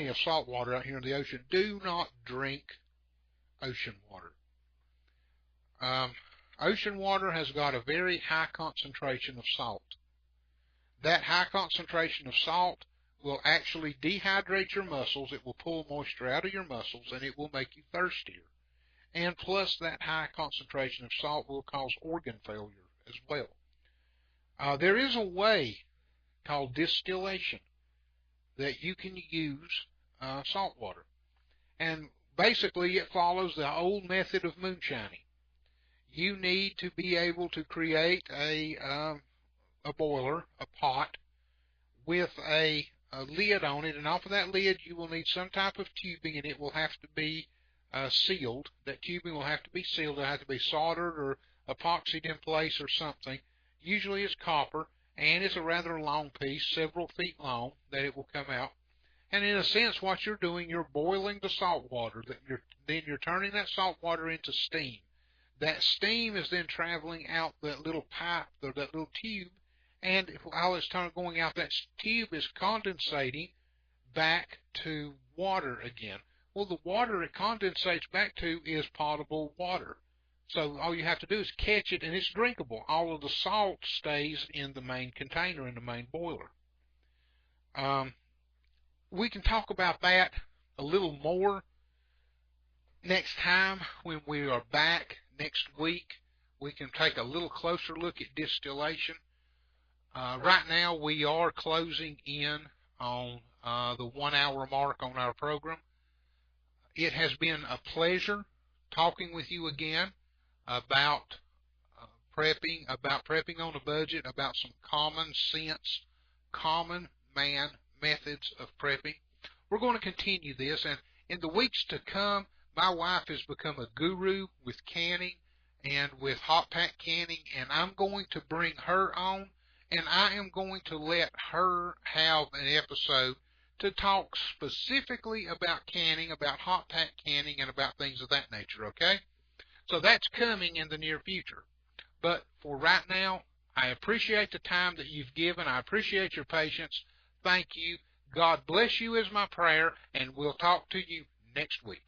of salt water out here in the ocean. Do not drink ocean water. Ocean water has got a very high concentration of salt. that high concentration of salt will actually dehydrate your muscles. It will pull moisture out of your muscles, and it will make you thirstier. And plus, that high concentration of salt will cause organ failure as well. There is a way called distillation that you can use salt water. And basically, it follows the old method of moonshining. You need to be able to create a boiler, a pot, with a lid on it, and off of that lid you will need some type of tubing, and it will have to be sealed. That tubing will have to be sealed. It'll have to be soldered or epoxied in place or something. Usually it's copper, and it's a rather long piece, several feet long, that it will come out. And in a sense, what you're doing, you're boiling the salt water. Then you're turning that salt water into steam. That steam is then traveling out that little pipe, or that little tube, and while it's going out, that tube is condensating back to water again. Well, the water it condensates back to is potable water. So all you have to do is catch it, and it's drinkable. All of the salt stays in the main container, in the main boiler. We can talk about that a little more next time when we are back next week. We can take a little closer look at distillation. Right now we are closing in on the 1 hour mark on our program. It has been a pleasure talking with you again about prepping on a budget, about some common sense, common man methods of prepping. We're going to continue this, and in the weeks to come, my wife has become a guru with canning and with hot pack canning, and I'm going to bring her on, and I am going to let her have an episode to talk specifically about canning, about hot pack canning, and about things of that nature, okay? So that's coming in the near future. But for right now, I appreciate the time that you've given. I appreciate your patience. Thank you. God bless you is my prayer, and we'll talk to you next week.